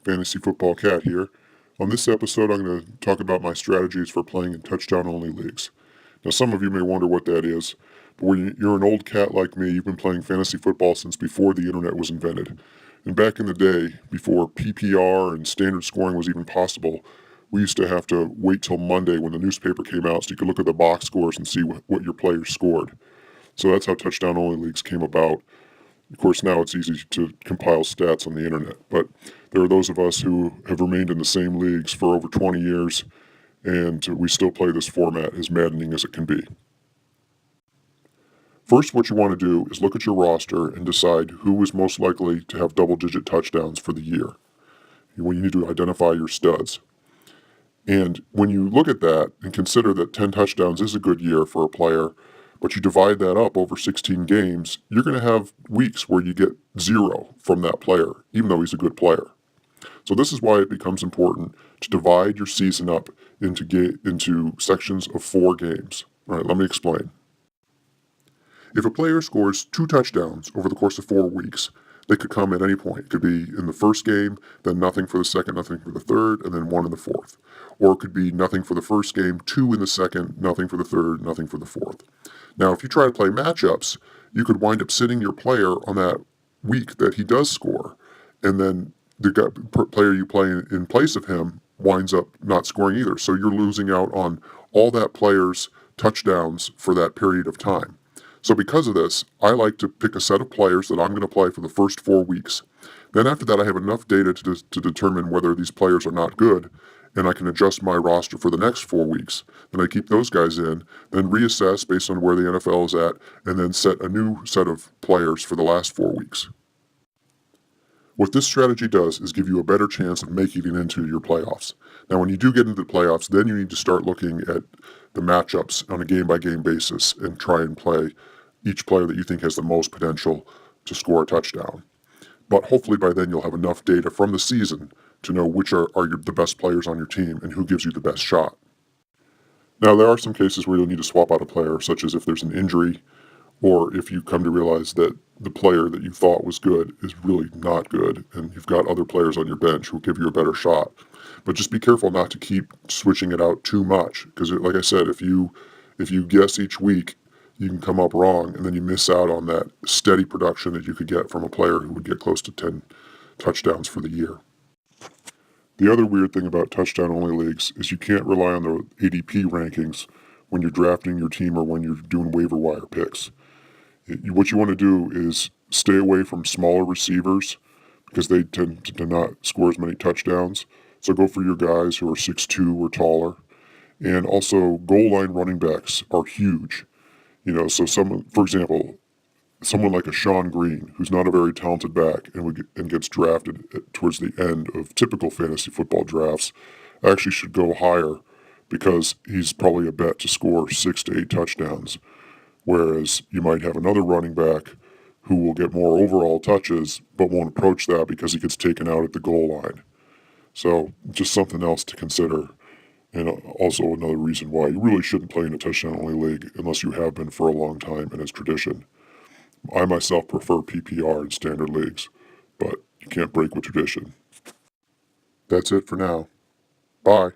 Fantasy Football Cat here. On this episode, I'm going to talk about my strategies for playing in touchdown-only leagues. Now, some of you may wonder what that is, but when you're an old cat like me, you've been playing fantasy football since before the internet was invented. And back in the day, before PPR and standard scoring was even possible, we used to have to wait till Monday when the newspaper came out so you could look at the box scores and see what your players scored. So that's how touchdown-only leagues came about. Of course, now it's easy to compile stats on the internet, but there are those of us who have remained in the same leagues for over 20 years, and we still play this format, as maddening as it can be. First, what you want to do is look at your roster and decide who is most likely to have double-digit touchdowns for the year. You need to identify your studs. And when you look at that and consider that 10 touchdowns is a good year for a player, but you divide that up over 16 games, you're going to have weeks where you get 0 from that player, even though he's a good player. So this is why it becomes important to divide your season up into sections of 4 games. All right, let me explain. If a player scores 2 touchdowns over the course of 4 weeks, they could come at any point. It could be in the first game, then nothing for the second, nothing for the third, and then 1 in the fourth. Or it could be nothing for the first game, 2 in the second, nothing for the third, nothing for the fourth. Now, if you try to play matchups, you could wind up sitting your player on that week that he does score, and then the player you play in place of him winds up not scoring either. So you're losing out on all that player's touchdowns for that period of time. So because of this, I like to pick a set of players that I'm going to play for the first 4 weeks. Then after that, I have enough data to determine whether these players are not good, and I can adjust my roster for the next 4 weeks. Then I keep those guys in, then reassess based on where the NFL is at, and then set a new set of players for the last 4 weeks. What this strategy does is give you a better chance of making it into your playoffs. Now, when you do get into the playoffs, then you need to start looking at the matchups on a game-by-game basis and try and play each player that you think has the most potential to score a touchdown. But hopefully by then you'll have enough data from the season to know which are the best players on your team and who gives you the best shot. Now, there are some cases where you'll need to swap out a player, such as if there's an injury, or if you come to realize that the player that you thought was good is really not good, and you've got other players on your bench who will give you a better shot. But just be careful not to keep switching it out too much, because like I said, if you guess each week, you can come up wrong, and then you miss out on that steady production that you could get from a player who would get close to 10 touchdowns for the year. The other weird thing about touchdown-only leagues is you can't rely on the ADP rankings when you're drafting your team or when you're doing waiver wire picks. What you want to do is stay away from smaller receivers because they tend to not score as many touchdowns. So go for your guys who are 6'2" or taller. And also, goal line running backs are huge. So for example, someone like a Sean Green, who's not a very talented back and gets drafted towards the end of typical fantasy football drafts, actually should go higher because he's probably a bet to score 6 to 8 touchdowns. Whereas you might have another running back who will get more overall touches but won't approach that because he gets taken out at the goal line. So just something else to consider. And also another reason why you really shouldn't play in a touchdown-only league unless you have been for a long time and it's tradition. I myself prefer PPR in standard leagues, but you can't break with tradition. That's it for now. Bye.